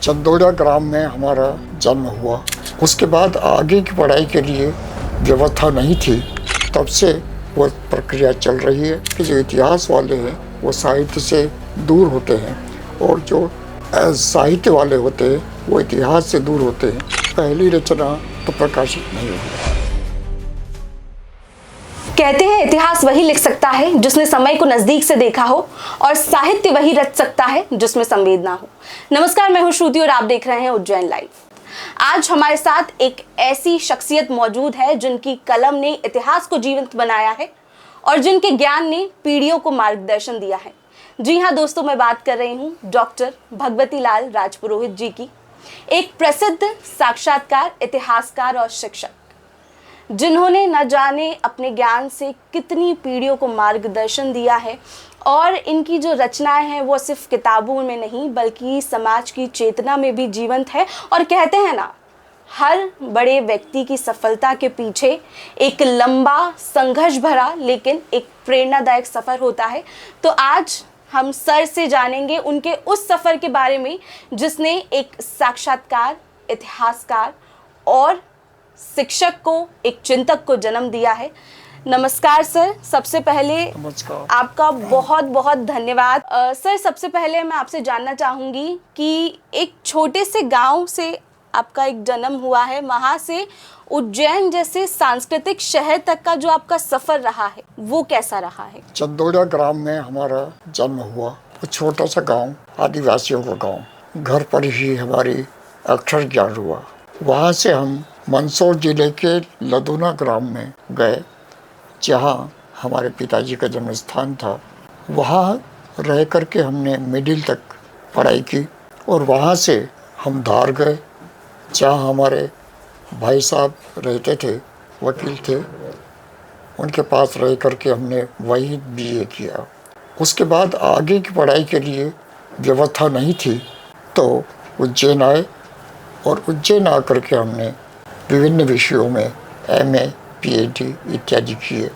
चंदोड़ा ग्राम में हमारा जन्म हुआ। उसके बाद आगे की पढ़ाई के लिए व्यवस्था नहीं थी। तब से वो प्रक्रिया चल रही है कि जो इतिहास वाले हैं वो साहित्य से दूर होते हैं और जो साहित्य वाले होते हैं वो इतिहास से दूर होते हैं। पहली रचना तो प्रकाशित नहीं हुई। कहते हैं इतिहास वही लिख सकता है जिसने समय को नजदीक से देखा हो और साहित्य वही रच सकता है जिसमें संवेदना हो। नमस्कार, मैं हूं श्रुति और आप देख रहे हैं उज्जैन लाइव। आज हमारे साथ एक ऐसी शख्सियत मौजूद है जिनकी कलम ने इतिहास को जीवंत बनाया है और जिनके ज्ञान ने पीढ़ियों को मार्गदर्शन दिया है। जी हाँ दोस्तों, मैं बात कर रही हूँ डॉक्टर भगवती लाल राजपुरोहित जी की, एक प्रसिद्ध साक्षात्कार, इतिहासकार और शिक्षक, जिन्होंने न जाने अपने ज्ञान से कितनी पीढ़ियों को मार्गदर्शन दिया है। और इनकी जो रचनाएं हैं वो सिर्फ किताबों में नहीं बल्कि समाज की चेतना में भी जीवंत है। और कहते हैं ना, हर बड़े व्यक्ति की सफलता के पीछे एक लंबा संघर्ष भरा लेकिन एक प्रेरणादायक सफ़र होता है। तो आज हम सर से जानेंगे उनके उस सफ़र के बारे में जिसने एक साक्षात्कार, इतिहासकार और शिक्षक को, एक चिंतक को जन्म दिया है। नमस्कार सर, सबसे पहले नमस्कार। आपका बहुत बहुत धन्यवाद। सर, सबसे पहले मैं आपसे जानना चाहूँगी कि एक छोटे से गांव से आपका एक जन्म हुआ है, वहाँ से उज्जैन जैसे सांस्कृतिक शहर तक का जो आपका सफ़र रहा है वो कैसा रहा है? चंदोड़ा ग्राम में हमारा जन्म हुआ। वो छोटा सा गांव, आदिवासियों का गांव। घर पर ही हमारी अक्षर ज्ञान हुआ। वहाँ से हम मंदसौर जिले के लदूना ग्राम में गए, जहाँ हमारे पिताजी का जन्म स्थान था। वहाँ रह कर के हमने मिडिल तक पढ़ाई की और वहाँ से हम धार गए, जहाँ हमारे भाई साहब रहते थे, वकील थे। उनके पास रह कर के हमने वही बीए किया। उसके बाद आगे की पढ़ाई के लिए व्यवस्था नहीं थी तो उज्जैन आए और उज्जैन आकर के हमने विभिन्न विषयों में एमए, पीएचडी इत्यादि किए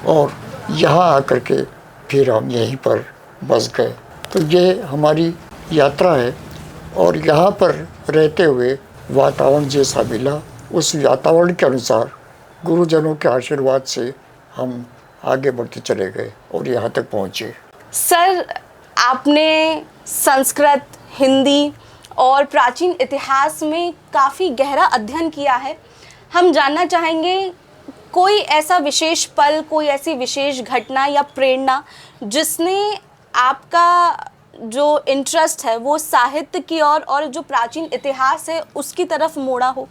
और यहाँ आकर के फिर हम यहीं पर बस गए। तो ये हमारी यात्रा है और यहाँ पर रहते हुए वातावरण जैसा मिला, उस वातावरण के अनुसार गुरुजनों के आशीर्वाद से हम आगे बढ़ते चले गए और यहाँ तक पहुँचे। सर, आपने संस्कृत, हिंदी और प्राचीन इतिहास में काफ़ी गहरा अध्ययन किया है। हम जानना चाहेंगे कोई ऐसा विशेष पल, कोई ऐसी विशेष घटना या प्रेरणा जिसने आपका जो इंटरेस्ट है वो साहित्य की और जो प्राचीन इतिहास है उसकी तरफ मोड़ा हो।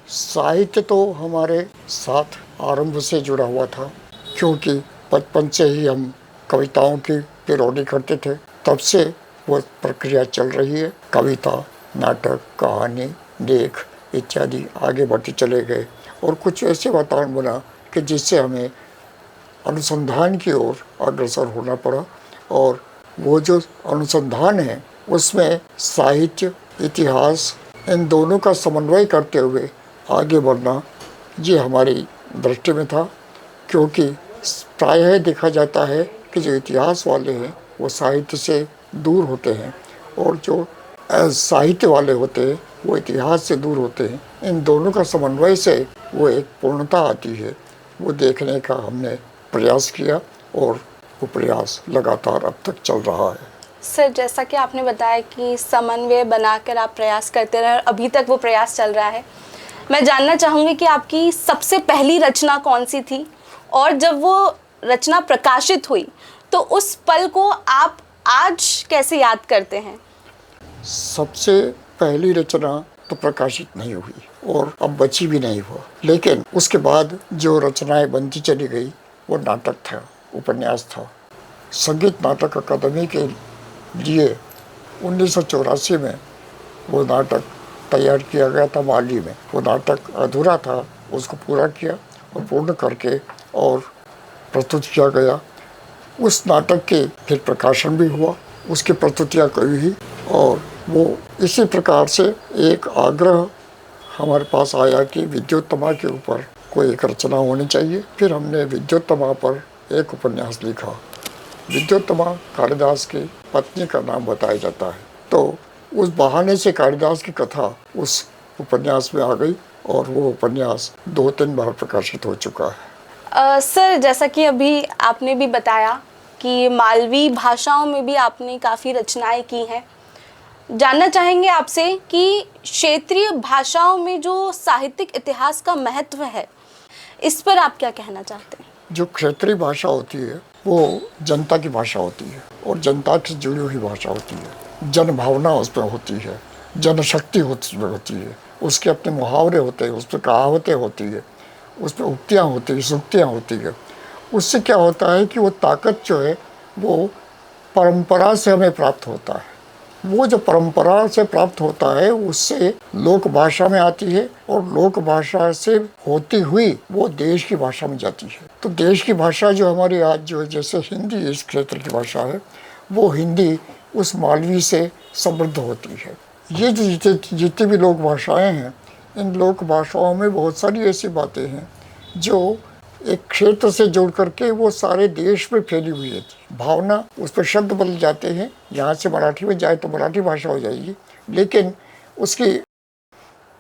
साहित्य तो हमारे साथ आरंभ से जुड़ा हुआ था, क्योंकि बचपन से ही हम कविताओं की पैरोडी करते थे। तब से वो प्रक्रिया चल रही है। कविता, नाटक, कहानी, लेख इत्यादि आगे बढ़ते चले गए और कुछ ऐसे वातावरण बना कि जिससे हमें अनुसंधान की ओर अग्रसर होना पड़ा। और वो जो अनुसंधान है उसमें साहित्य, इतिहास इन दोनों का समन्वय करते हुए आगे बढ़ना ये हमारी दृष्टि में था। क्योंकि प्रायः देखा जाता है कि जो इतिहास वाले हैं वो साहित्य से दूर होते हैं और जो साहित्य वाले होते हैं वो इतिहास से दूर होते हैं। इन दोनों का समन्वय से वो एक पूर्णता आती है, वो देखने का हमने प्रयास किया और वो प्रयास लगातार अब तक चल रहा है। सर, जैसा कि आपने बताया कि समन्वय बनाकर आप प्रयास करते रहे और अभी तक वो प्रयास चल रहा है, मैं जानना चाहूँगी कि आपकी सबसे पहली रचना कौन सी थी और जब वो रचना प्रकाशित हुई तो उस पल को आप आज कैसे याद करते हैं? सबसे पहली रचना तो प्रकाशित नहीं हुई और अब बची भी नहीं हुआ, लेकिन उसके बाद जो रचनाएं बनती चली गई वो नाटक था, उपन्यास था। संगीत नाटक अकादमी के लिए 1984 में वो नाटक तैयार किया गया था माली में। वो नाटक अधूरा था, उसको पूरा किया और पूर्ण करके और प्रस्तुत किया गया। उस नाटक के फिर प्रकाशन भी हुआ, उसकी प्रस्तुतियाँ कई हुई और वो इसी प्रकार से एक आग्रह हमारे पास आया कि विद्योत्तमा के ऊपर कोई एक रचना होनी चाहिए। फिर हमने विद्योत्तमा पर एक उपन्यास लिखा। विद्योत्तमा कालिदास की पत्नी का नाम बताया जाता है। तो उस बहाने से कालिदास की कथा उस उपन्यास में आ गई और वो उपन्यास 2-3 बार प्रकाशित हो चुका है। सर, जैसा कि अभी आपने भी बताया कि मालवी भाषाओं में भी आपने काफ़ी रचनाएं की हैं, जानना चाहेंगे आपसे कि क्षेत्रीय भाषाओं में जो साहित्यिक इतिहास का महत्व है, इस पर आप क्या कहना चाहते हैं? जो क्षेत्रीय भाषा होती है वो जनता की भाषा होती है और जनता से जुड़ी हुई भाषा होती है। जनभावना उसमें होती है, जनशक्ति उसमें होती है, उसके अपने मुहावरे होते हैं, उसमें कहावतें होती है, उसमें उक्तियाँ होती है, सूक्तियाँ होती है। उससे क्या होता है कि वो ताकत जो है वो परंपरा से हमें प्राप्त होता है। वो जो परंपरा से प्राप्त होता है उससे लोक भाषा में आती है और लोक भाषा से होती हुई वो देश की भाषा में जाती है। तो देश की भाषा जो हमारी आज जो है, जैसे हिंदी इस क्षेत्र की भाषा है, वो हिंदी उस मालवी से समृद्ध होती है। ये जो जितनी भी लोक भाषाएं हैं, इन लोक भाषाओं में बहुत सारी ऐसी बातें हैं जो एक क्षेत्र से जोड़ करके वो सारे देश में फैली हुई है। भावना, उस पर शब्द बदल जाते हैं। यहाँ से मराठी में जाए तो मराठी भाषा हो जाएगी, लेकिन उसकी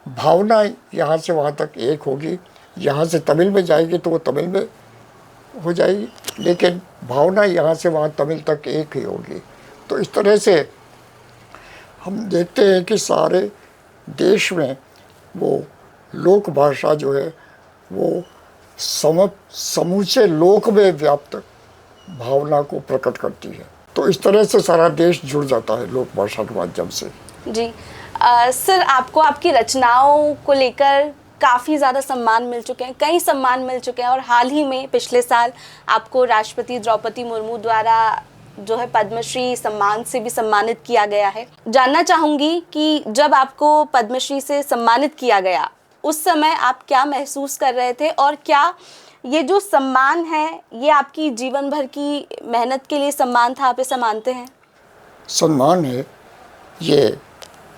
भावना यहाँ से वहाँ तक एक होगी। यहाँ से तमिल में जाएगी तो वो तमिल में हो जाएगी, लेकिन भावना यहाँ से वहाँ तमिल तक एक ही होगी। तो इस तरह से हम देखते हैं कि सारे देश में वो लोक भाषा जो है वो समूचे लोक में व्याप्त भावना को प्रकट करती है। तो इस तरह से सारा देश जुड़ जाता है लोक भाषा के माध्यम से। जी सर, आपको आपकी रचनाओं को लेकर काफ़ी ज़्यादा सम्मान मिल चुके हैं, कई सम्मान मिल चुके हैं और हाल ही में पिछले साल आपको राष्ट्रपति द्रौपदी मुर्मू द्वारा जो है पद्मश्री सम्मान से भी सम्मानित किया गया है। जानना चाहूँगी कि जब आपको पद्मश्री से सम्मानित किया गया उस समय आप क्या महसूस कर रहे थे और क्या ये जो सम्मान है ये आपकी जीवन भर की मेहनत के लिए सम्मान था, आप इसे मानते हैं? सम्मान है, ये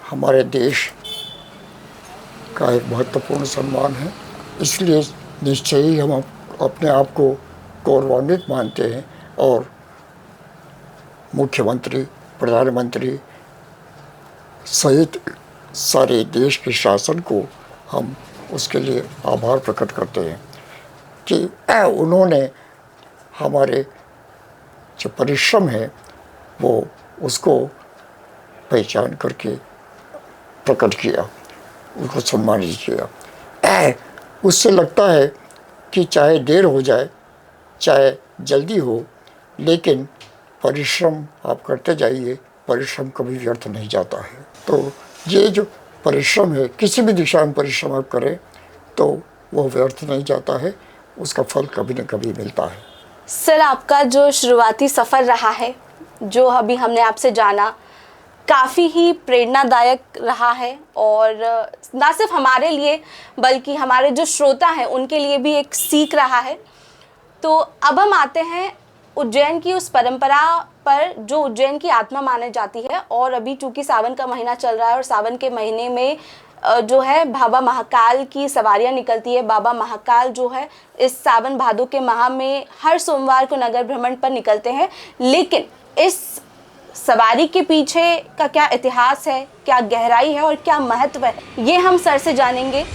हमारे देश का एक महत्वपूर्ण सम्मान है, इसलिए निश्चय ही हम अपने आप को गौरवान्वित मानते हैं और मुख्यमंत्री, प्रधानमंत्री सहित सारे देश के शासन को हम उसके लिए आभार प्रकट करते हैं कि उन्होंने हमारे जो परिश्रम है वो उसको पहचान करके प्रकट किया, उसको सम्मानित किया। उससे लगता है कि चाहे देर हो जाए, चाहे जल्दी हो, लेकिन परिश्रम आप करते जाइए, परिश्रम कभी व्यर्थ नहीं जाता है। तो ये जो परिश्रम है, किसी भी दिशा में परिश्रम आप करें तो वो व्यर्थ नहीं जाता है, उसका फल कभी न कभी मिलता है। सर, आपका जो शुरुआती सफ़र रहा है, जो अभी हमने आपसे जाना, काफ़ी ही प्रेरणादायक रहा है और ना सिर्फ हमारे लिए बल्कि हमारे जो श्रोता हैं उनके लिए भी एक सीख रहा है। तो अब हम आते हैं उज्जैन की उस परंपरा पर जो उज्जैन की आत्मा मानी जाती है। और अभी चूंकि सावन का महीना चल रहा है और सावन के महीने में जो है बाबा महाकाल की सवारियां निकलती है। बाबा महाकाल जो है इस सावन भादो के माह में हर सोमवार को नगर भ्रमण पर निकलते हैं, लेकिन इस सवारी के पीछे का क्या इतिहास है, क्या गहराई है और क्या महत्व है, ये हम सर से जानेंगे।